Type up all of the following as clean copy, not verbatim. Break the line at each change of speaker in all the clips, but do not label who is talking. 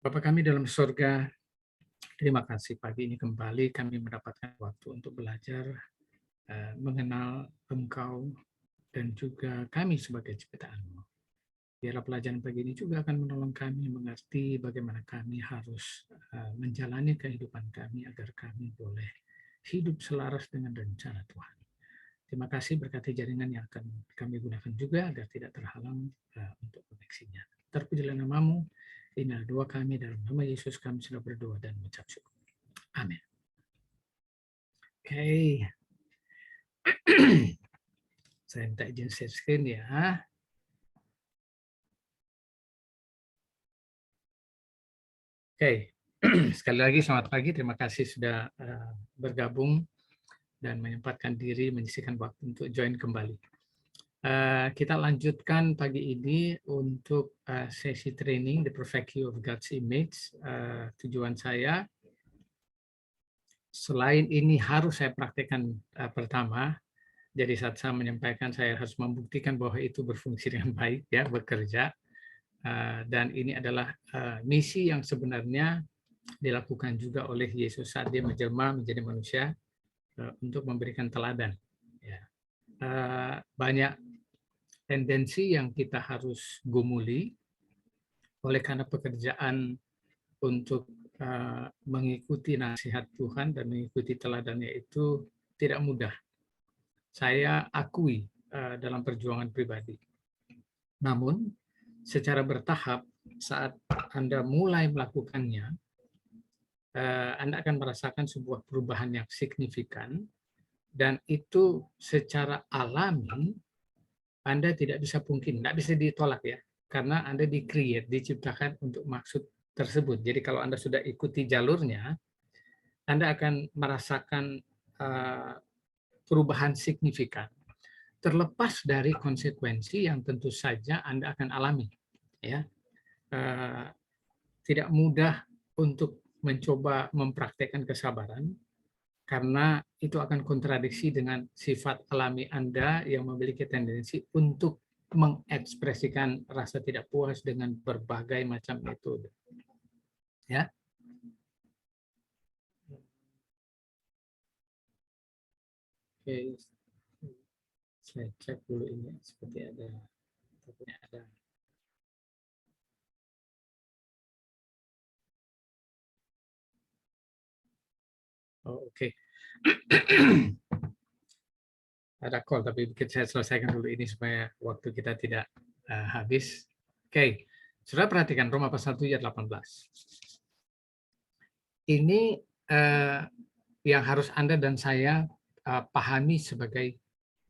Bapa kami dalam surga, terima kasih pagi ini kembali kami mendapatkan waktu untuk belajar mengenal Engkau dan juga kami sebagai ciptaan-Mu. Biarlah pelajaran pagi ini juga akan menolong kami mengerti bagaimana kami harus menjalani kehidupan kami agar kami boleh hidup selaras dengan rencana Tuhan. Terima kasih berkati jaringan yang akan kami gunakan juga agar tidak terhalang untuk koneksinya. Terpujilah nama-Mu. Inilah doa kami dalam nama Yesus kami sudah berdoa dan mengucap syukur. Amin. Oke. Saya minta izin share screen ya. Oke. Sekali lagi selamat pagi. Terima kasih sudah bergabung dan menyempatkan diri menyisihkan waktu untuk join kembali. Kita lanjutkan pagi ini untuk sesi training The Perfect View of God's Image. Tujuan saya selain ini harus saya praktekkan pertama, jadi saat saya menyampaikan saya harus membuktikan bahwa itu berfungsi dengan baik, ya, bekerja. Dan ini adalah misi yang sebenarnya dilakukan juga oleh Yesus saat dia menjelma menjadi manusia untuk memberikan teladan. Ya. Banyak tendensi yang kita harus gumuli oleh karena pekerjaan untuk mengikuti nasihat Tuhan dan mengikuti teladannya itu tidak mudah. Saya akui dalam perjuangan pribadi. Namun, secara bertahap saat Anda mulai melakukannya, Anda akan merasakan sebuah perubahan yang signifikan dan itu secara alami Anda tidak bisa pungkiri, tidak bisa ditolak ya, karena Anda di-create, diciptakan untuk maksud tersebut. Jadi kalau Anda sudah ikuti jalurnya, Anda akan merasakan perubahan signifikan. Terlepas dari konsekuensi yang tentu saja Anda akan alami, ya, tidak mudah untuk mencoba mempraktekkan kesabaran karena itu akan kontradiksi dengan sifat alami Anda yang memiliki tendensi untuk mengekspresikan rasa tidak puas dengan berbagai macam metode. Ya. Oke, saya cek dulu ini seperti ada. Oh, oke. Ada call, tapi mungkin saya selesaikan dulu ini supaya waktu kita tidak habis. Oke, sudah perhatikan Roma pasal 7 ayat 18. Ini yang harus Anda dan saya pahami sebagai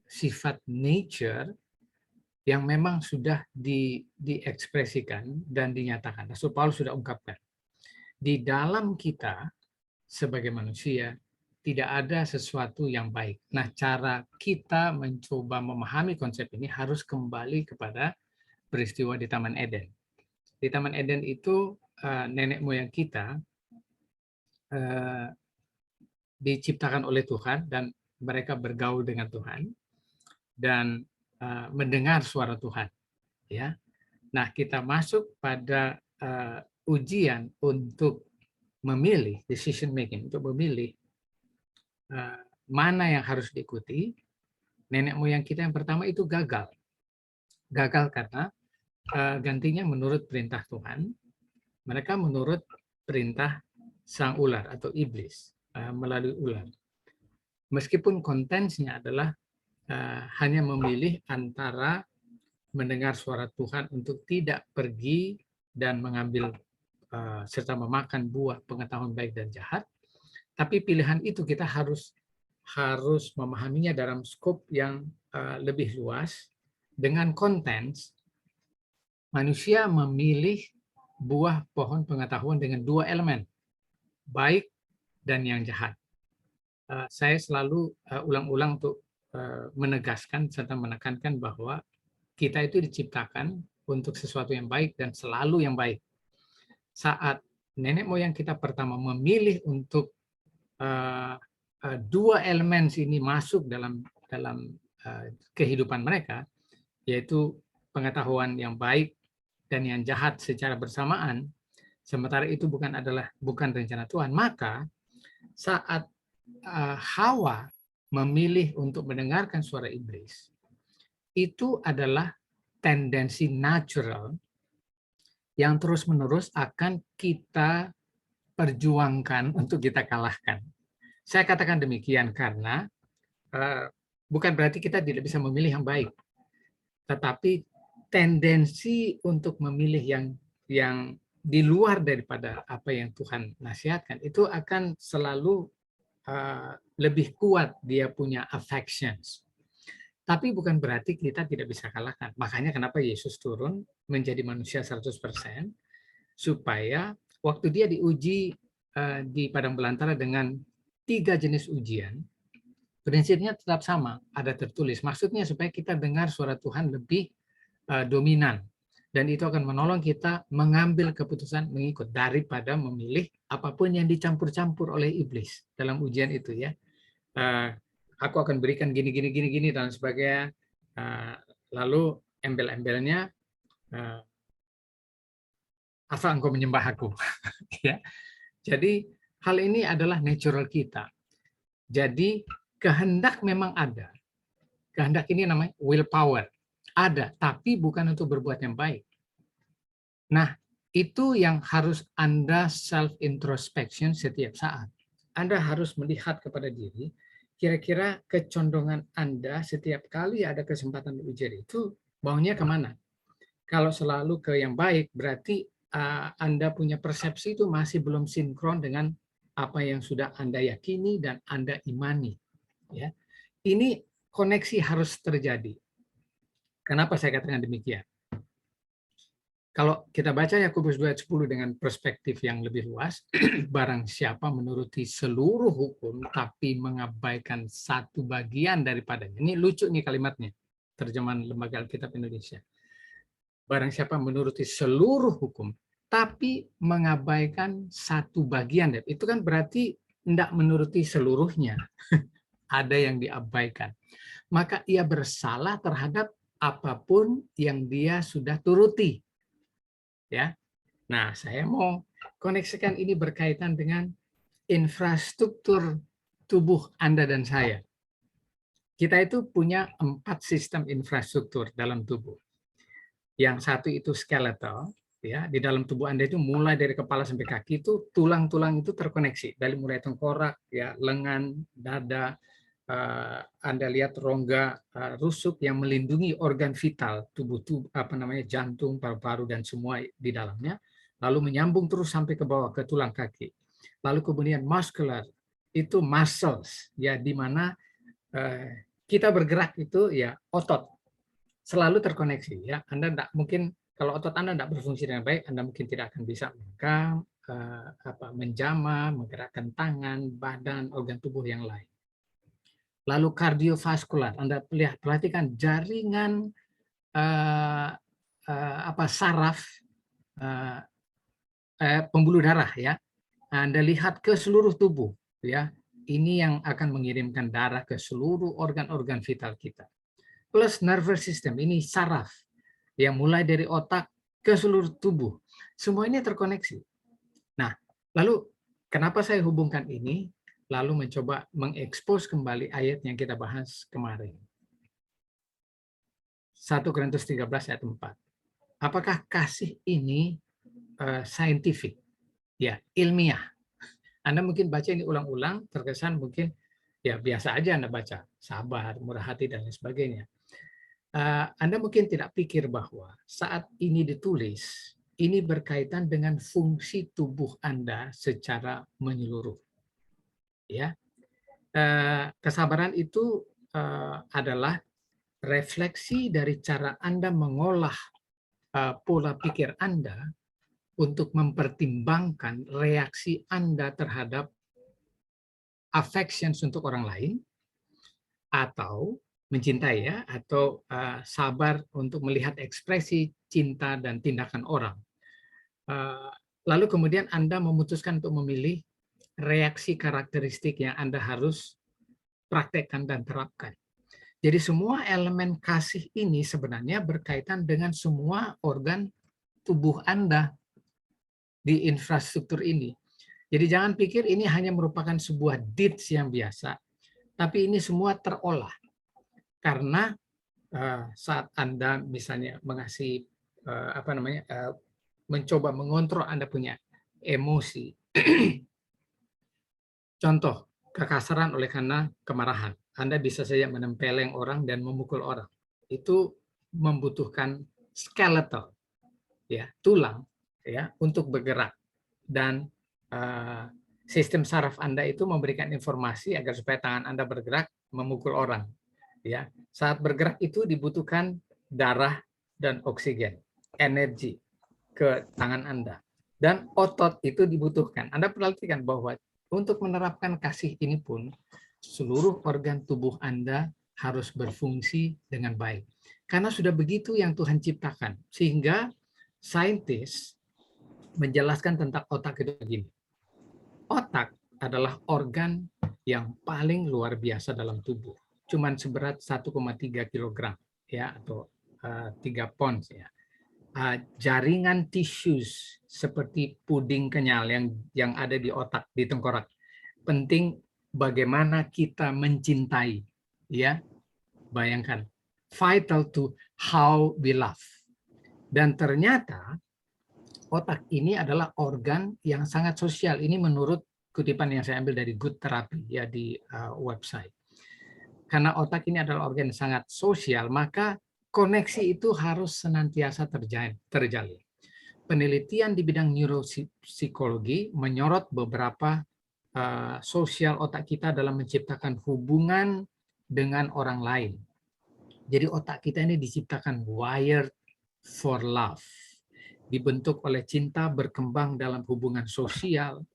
sifat nature yang memang sudah diekspresikan dan dinyatakan. Rasul Paulus sudah ungkapkan. Di dalam kita sebagai manusia tidak ada sesuatu yang baik. Nah, cara kita mencoba memahami konsep ini harus kembali kepada peristiwa di Taman Eden. Di Taman Eden itu nenek moyang kita diciptakan oleh Tuhan dan mereka bergaul dengan Tuhan dan mendengar suara Tuhan. Ya, nah kita masuk pada ujian untuk memilih, decision making, untuk memilih mana yang harus diikuti. Nenek moyang kita yang pertama itu gagal. Gagal karena gantinya menurut perintah Tuhan, mereka menurut perintah sang ular atau iblis melalui ular. Meskipun kontennya adalah hanya memilih antara mendengar suara Tuhan untuk tidak pergi dan mengambil serta memakan buah pengetahuan baik dan jahat, tapi pilihan itu kita harus memahaminya dalam skop yang lebih luas dengan konten manusia memilih buah pohon pengetahuan dengan dua elemen, baik dan yang jahat. Saya selalu ulang-ulang untuk menegaskan serta menekankan bahwa kita itu diciptakan untuk sesuatu yang baik dan selalu yang baik. Saat nenek moyang kita pertama memilih untuk dua elemen ini masuk dalam kehidupan mereka, yaitu pengetahuan yang baik dan yang jahat secara bersamaan, sementara itu bukan rencana Tuhan, maka saat Hawa memilih untuk mendengarkan suara iblis, itu adalah tendensi natural yang terus-menerus akan kita perjuangkan untuk kita kalahkan. Saya katakan demikian karena bukan berarti kita tidak bisa memilih yang baik, tetapi tendensi untuk memilih yang di luar daripada apa yang Tuhan nasihatkan itu akan selalu lebih kuat, dia punya affections. Tapi bukan berarti kita tidak bisa kalahkan. Makanya kenapa Yesus turun menjadi manusia 100% supaya waktu dia diuji di padang belantara dengan 3 jenis ujian, prinsipnya tetap sama, ada tertulis. Maksudnya supaya kita dengar suara Tuhan lebih dominan. Dan itu akan menolong kita mengambil keputusan mengikut daripada memilih apapun yang dicampur-campur oleh iblis dalam ujian itu ya. Aku akan berikan gini dan sebagainya. Lalu embel-embelnya asal engkau menyembah aku. Ya. Jadi hal ini adalah natural kita. Jadi kehendak memang ada. Kehendak ini namanya willpower. Ada, tapi bukan untuk berbuat yang baik. Nah, itu yang harus Anda self-introspection setiap saat. Anda harus melihat kepada diri, kira-kira kecondongan Anda setiap kali ada kesempatan ujian itu, maunya kemana? Kalau selalu ke yang baik, berarti Anda punya persepsi itu masih belum sinkron dengan apa yang sudah Anda yakini dan Anda imani. Ya. Ini koneksi harus terjadi. Kenapa saya katakan demikian? Kalau kita baca Yakobus 2 ayat 10 dengan perspektif yang lebih luas, barang siapa menuruti seluruh hukum tapi mengabaikan satu bagian daripadanya. Ini lucu nih kalimatnya, terjemahan Lembaga Alkitab Indonesia. Barang siapa menuruti seluruh hukum tapi mengabaikan satu bagian, itu kan berarti tidak menuruti seluruhnya. Ada yang diabaikan. Maka ia bersalah terhadap apapun yang dia sudah turuti. Ya. Nah, saya mau koneksikan ini berkaitan dengan infrastruktur tubuh Anda dan saya. Kita itu punya 4 sistem infrastruktur dalam tubuh. Yang satu itu skeletal, ya, di dalam tubuh Anda itu mulai dari kepala sampai kaki itu tulang-tulang itu terkoneksi dari mulai tengkorak, ya, lengan, dada, Anda lihat rongga rusuk yang melindungi organ vital tubuh jantung, paru-paru dan semua di dalamnya, lalu menyambung terus sampai ke bawah ke tulang kaki. Lalu kemudian muscular itu muscles, ya, di mana kita bergerak itu ya otot selalu terkoneksi, ya. Anda tidak mungkin kalau otot Anda tidak berfungsi dengan baik, Anda mungkin tidak akan bisa memegang, menjama, menggerakkan tangan, badan, organ tubuh yang lain. Lalu kardiovaskular, Anda perhatikan jaringan saraf pembuluh darah, ya. Anda lihat ke seluruh tubuh, ya. Ini yang akan mengirimkan darah ke seluruh organ-organ vital kita. Plus nervous system, ini saraf yang mulai dari otak ke seluruh tubuh. Semua ini terkoneksi. Nah, lalu kenapa saya hubungkan ini? Lalu mencoba mengekspos kembali ayat yang kita bahas kemarin. 1 Korintus 13 ayat 4. Apakah kasih ini scientific? Ya, ilmiah. Anda mungkin baca ini ulang-ulang, terkesan mungkin ya biasa aja Anda baca, sabar, murah hati, dan lain sebagainya. Anda mungkin tidak pikir bahwa saat ini ditulis, ini berkaitan dengan fungsi tubuh Anda secara menyeluruh. Ya, kesabaran itu adalah refleksi dari cara Anda mengolah pola pikir Anda untuk mempertimbangkan reaksi Anda terhadap affections untuk orang lain, atau mencintai, ya, atau sabar untuk melihat ekspresi cinta dan tindakan orang. Lalu kemudian Anda memutuskan untuk memilih reaksi karakteristik yang Anda harus praktekkan dan terapkan. Jadi semua elemen kasih ini sebenarnya berkaitan dengan semua organ tubuh Anda. di infrastruktur ini. Jadi jangan pikir ini hanya merupakan sebuah deeds yang biasa, tapi ini semua terolah. Karena saat Anda misalnya mengasih mencoba mengontrol Anda punya emosi. Contoh, kekasaran oleh karena kemarahan. Anda bisa saja menempeleng orang dan memukul orang. Itu membutuhkan skeletal, ya, tulang, ya, untuk bergerak. Dan sistem saraf Anda itu memberikan informasi agar supaya tangan Anda bergerak memukul orang. Ya, saat bergerak itu dibutuhkan darah dan oksigen, energi ke tangan Anda. Dan otot itu dibutuhkan. Anda perhatikan bahwa untuk menerapkan kasih ini pun, seluruh organ tubuh Anda harus berfungsi dengan baik. Karena sudah begitu yang Tuhan ciptakan. Sehingga saintis menjelaskan tentang otak itu begini. Otak adalah organ yang paling luar biasa dalam tubuh. Cuman seberat 1,3 kg ya, atau 3 pounds ya. Jaringan tissues seperti puding kenyal yang ada di otak, di tengkorak. Penting bagaimana kita mencintai, ya. Bayangkan, vital to how we love. Dan ternyata otak ini adalah organ yang sangat sosial. Ini menurut kutipan yang saya ambil dari Good Therapy ya di website. Karena otak ini adalah organ yang sangat sosial, maka koneksi itu harus senantiasa terjalin. Penelitian di bidang neuropsikologi menyorot beberapa sosial otak kita dalam menciptakan hubungan dengan orang lain. Jadi otak kita ini diciptakan wired for love. Dibentuk oleh cinta, berkembang dalam hubungan sosial.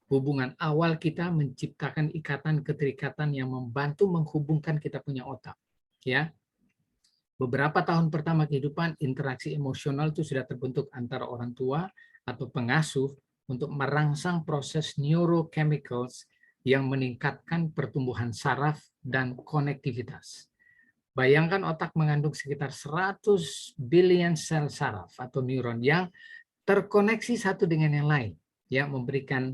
Hubungan awal kita menciptakan ikatan keterikatan yang membantu menghubungkan kita punya otak. Ya, beberapa tahun pertama kehidupan, interaksi emosional itu sudah terbentuk antara orang tua atau pengasuh untuk merangsang proses neurochemicals yang meningkatkan pertumbuhan saraf dan konektivitas. Bayangkan otak mengandung sekitar 100 billion sel saraf atau neuron yang terkoneksi satu dengan yang lain, ya, memberikan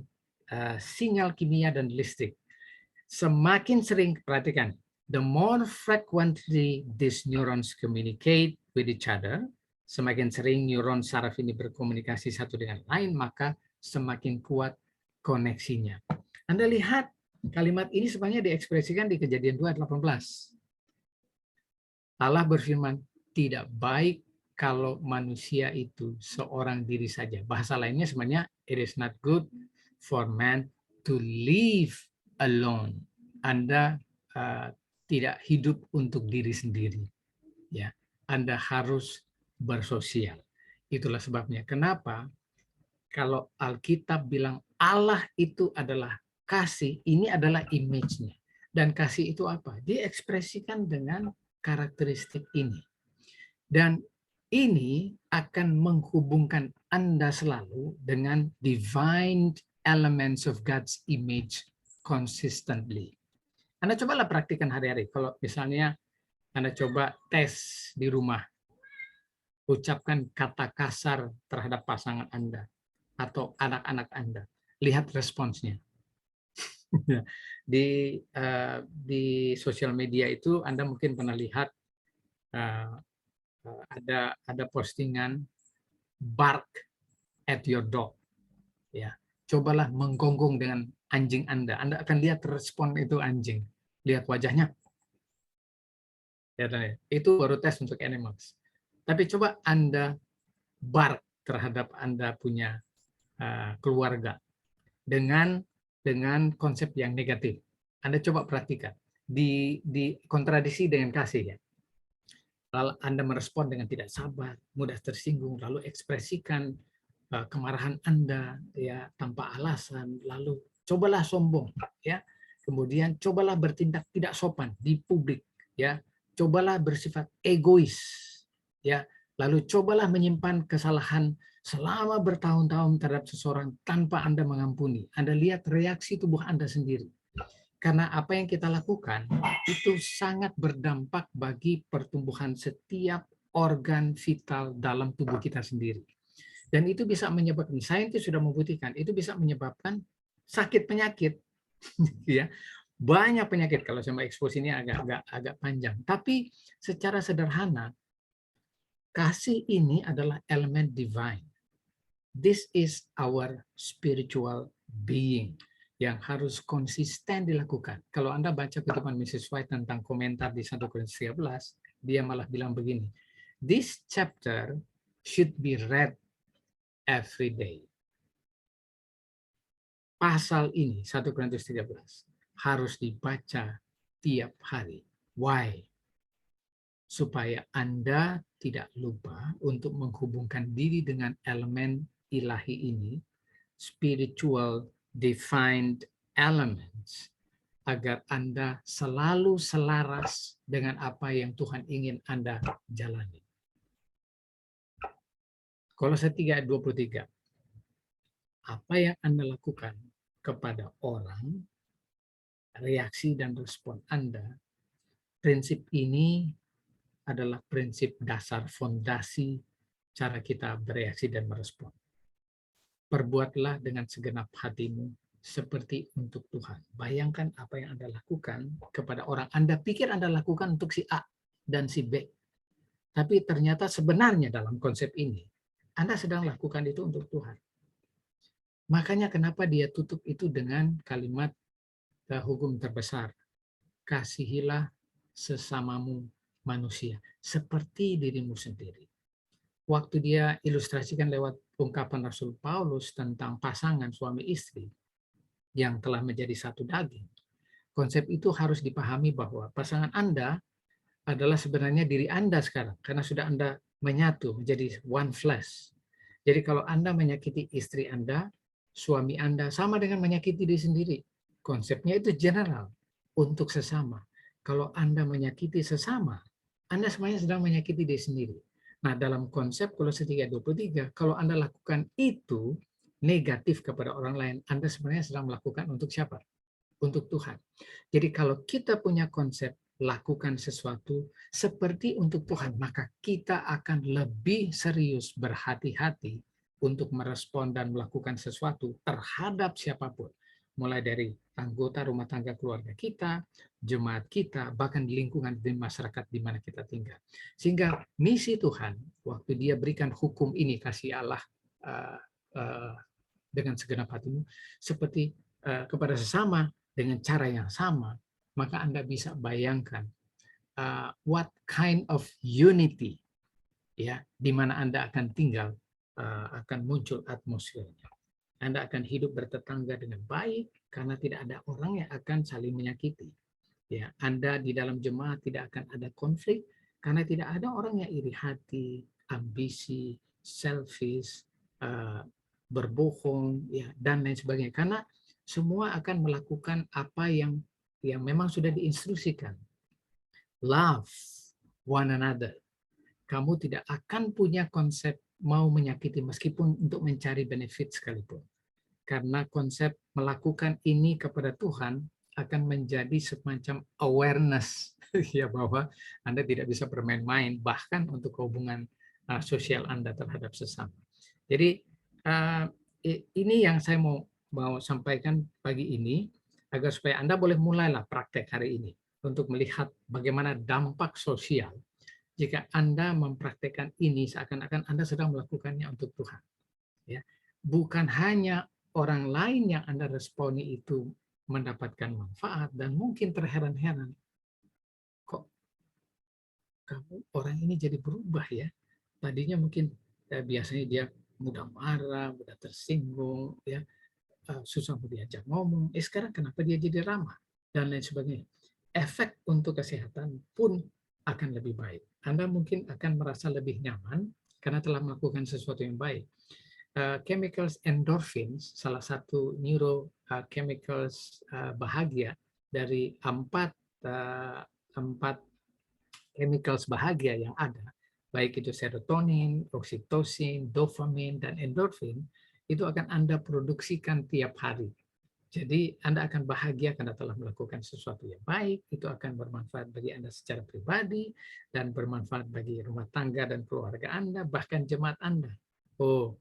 sinyal kimia dan listrik. Semakin sering, perhatikan, the more frequently these neurons communicate with each other, semakin sering neuron saraf ini berkomunikasi satu dengan lain, maka semakin kuat koneksinya. Anda lihat kalimat ini sebenarnya diekspresikan di Kejadian 2:18. Allah berfirman, tidak baik kalau manusia itu seorang diri saja. Bahasa lainnya sebenarnya, it is not good for man to live alone. Anda tidak hidup untuk diri sendiri. Ya, Anda harus bersosial. Itulah sebabnya kenapa kalau Alkitab bilang Allah itu adalah kasih, ini adalah image-nya. Dan kasih itu apa? Diekspresikan dengan karakteristik ini. Dan ini akan menghubungkan Anda selalu dengan divine elements of God's image consistently. Anda cobalah praktikkan hari-hari. Kalau misalnya Anda coba tes di rumah, ucapkan kata kasar terhadap pasangan Anda atau anak-anak Anda. Lihat responsnya. Di sosial media itu Anda mungkin pernah lihat ada postingan bark at your dog. Ya, cobalah menggonggong dengan anjing Anda. Anda akan lihat respon itu anjing. Lihat wajahnya. Ya, itu baru tes untuk animals. Tapi coba Anda bark terhadap Anda punya keluarga dengan konsep yang negatif. Anda coba perhatikan. Di kontradiksi dengan kasih ya. Lalu Anda merespon dengan tidak sabar, mudah tersinggung, lalu ekspresikan kemarahan Anda ya tanpa alasan, lalu cobalah sombong ya. Kemudian cobalah bertindak tidak sopan di publik ya. Cobalah bersifat egois ya. Lalu cobalah menyimpan kesalahan selama bertahun-tahun terhadap seseorang tanpa Anda mengampuni. Anda lihat reaksi tubuh Anda sendiri. Karena apa yang kita lakukan itu sangat berdampak bagi pertumbuhan setiap organ vital dalam tubuh kita sendiri. Dan itu bisa menyebabkan, saintis sudah membuktikan, itu bisa menyebabkan sakit penyakit. Ya, banyak penyakit. Kalau saya mau expose ini agak panjang. Tapi secara sederhana, kasih ini adalah elemen divine. This is our spiritual being yang harus konsisten dilakukan. Kalau Anda baca kutipan Mrs. White tentang komentar di 1 Korintus 13, dia malah bilang begini, this chapter should be read every day. Pasal ini, 1 Korintus 13, harus dibaca tiap hari. Why? Supaya Anda tidak lupa untuk menghubungkan diri dengan elemen ilahi ini, spiritual defined elements, agar Anda selalu selaras dengan apa yang Tuhan ingin Anda jalani. Kolose 3:23. Apa yang Anda lakukan kepada orang, reaksi dan respon Anda, prinsip ini adalah prinsip dasar fondasi cara kita bereaksi dan merespon. Perbuatlah dengan segenap hatimu seperti untuk Tuhan. Bayangkan apa yang Anda lakukan kepada orang. Anda pikir Anda lakukan untuk si A dan si B. Tapi ternyata sebenarnya dalam konsep ini, Anda sedang lakukan itu untuk Tuhan. Makanya kenapa dia tutup itu dengan kalimat hukum terbesar. Kasihilah sesamamu manusia, seperti dirimu sendiri. Waktu dia ilustrasikan lewat ungkapan Rasul Paulus tentang pasangan suami istri yang telah menjadi satu daging, konsep itu harus dipahami bahwa pasangan Anda adalah sebenarnya diri Anda sekarang, karena sudah Anda menyatu menjadi one flesh. Jadi kalau Anda menyakiti istri Anda, suami Anda sama dengan menyakiti diri sendiri. Konsepnya itu general untuk sesama. Kalau Anda menyakiti sesama, Anda sebenarnya sedang menyakiti diri sendiri. Nah, dalam konsep Kolose 3:23, kalau Anda lakukan itu negatif kepada orang lain, Anda sebenarnya sedang melakukan untuk siapa? Untuk Tuhan. Jadi kalau kita punya konsep lakukan sesuatu seperti untuk Tuhan, maka kita akan lebih serius berhati-hati untuk merespon dan melakukan sesuatu terhadap siapapun. Mulai dari anggota rumah tangga keluarga kita, jemaat kita, bahkan di lingkungan di masyarakat di mana kita tinggal. Sehingga misi Tuhan, waktu dia berikan hukum ini, kasih Allah dengan segenap hatimu, seperti kepada sesama dengan cara yang sama, maka Anda bisa bayangkan what kind of unity, ya, di mana Anda akan tinggal, akan muncul atmosfernya. Anda akan hidup bertetangga dengan baik karena tidak ada orang yang akan saling menyakiti. Ya, Anda di dalam jemaat tidak akan ada konflik karena tidak ada orang yang iri hati, ambisi, selfish, berbohong, ya, dan lain sebagainya. Karena semua akan melakukan apa yang memang sudah diinstruksikan. Love one another. Kamu tidak akan punya konsep mau menyakiti meskipun untuk mencari benefit sekalipun. Karena konsep melakukan ini kepada Tuhan akan menjadi semacam awareness ya, bahwa Anda tidak bisa bermain-main bahkan untuk hubungan sosial Anda terhadap sesama. Jadi ini yang saya mau sampaikan pagi ini, agar supaya Anda boleh mulailah praktek hari ini untuk melihat bagaimana dampak sosial jika Anda mempraktekkan ini seakan-akan Anda sedang melakukannya untuk Tuhan. Ya, bukan hanya orang lain yang Anda responi itu mendapatkan manfaat dan mungkin terheran-heran, kok kamu orang ini jadi berubah ya. Tadinya mungkin biasanya dia mudah marah, mudah tersinggung, ya, susah diajak ngomong. Sekarang kenapa dia jadi ramah dan lain sebagainya. Efek untuk kesehatan pun akan lebih baik. Anda mungkin akan merasa lebih nyaman karena telah melakukan sesuatu yang baik. Chemicals endorphins, salah satu neurochemicals bahagia dari empat chemicals bahagia yang ada, baik itu serotonin, oksitosin, dopamin, dan endorfin, itu akan Anda produksikan tiap hari. Jadi Anda akan bahagia karena telah melakukan sesuatu yang baik, itu akan bermanfaat bagi Anda secara pribadi, dan bermanfaat bagi rumah tangga dan keluarga Anda, bahkan jemaat Anda. Oh,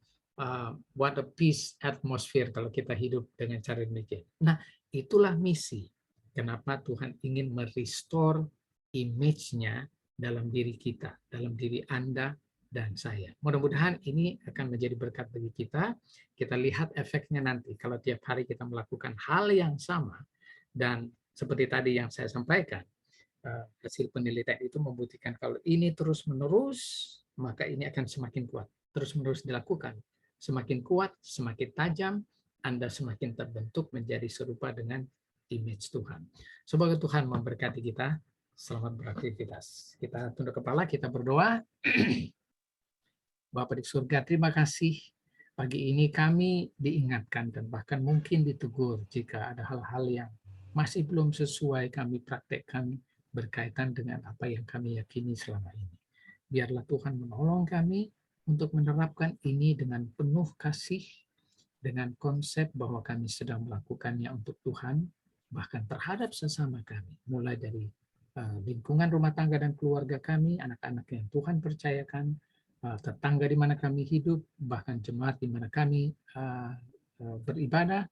what a peace atmosphere kalau kita hidup dengan cara demikian. Nah, itulah misi. Kenapa Tuhan ingin merestore image-nya dalam diri kita, dalam diri Anda dan saya. Mudah-mudahan ini akan menjadi berkat bagi kita. Kita lihat efeknya nanti kalau tiap hari kita melakukan hal yang sama, dan seperti tadi yang saya sampaikan, hasil penelitian itu membuktikan kalau ini terus-menerus, maka ini akan semakin kuat. Terus-menerus dilakukan. Semakin kuat, semakin tajam, Anda semakin terbentuk menjadi serupa dengan image Tuhan. Semoga Tuhan memberkati kita. Selamat beraktivitas. Kita tunduk kepala, kita berdoa. Bapa di surga, terima kasih. Pagi ini kami diingatkan dan bahkan mungkin ditegur jika ada hal-hal yang masih belum sesuai kami praktekkan berkaitan dengan apa yang kami yakini selama ini. Biarlah Tuhan menolong kami untuk menerapkan ini dengan penuh kasih, dengan konsep bahwa kami sedang melakukannya untuk Tuhan, bahkan terhadap sesama kami, mulai dari lingkungan rumah tangga dan keluarga kami, anak-anak yang Tuhan percayakan, tetangga di mana kami hidup, bahkan jemaat di mana kami beribadah,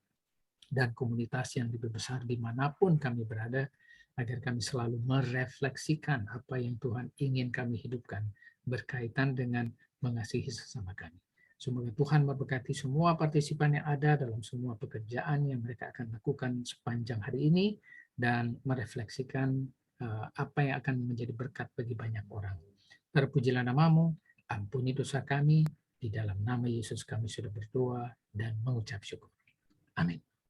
dan komunitas yang lebih besar dimanapun kami berada, agar kami selalu merefleksikan apa yang Tuhan ingin kami hidupkan berkaitan dengan mengasihi sesama kami. Semoga Tuhan memberkati semua partisipan yang ada dalam semua pekerjaan yang mereka akan lakukan sepanjang hari ini, dan merefleksikan apa yang akan menjadi berkat bagi banyak orang. Terpujilah namamu, ampuni dosa kami, di dalam nama Yesus kami sudah berdoa dan mengucap syukur. Amin.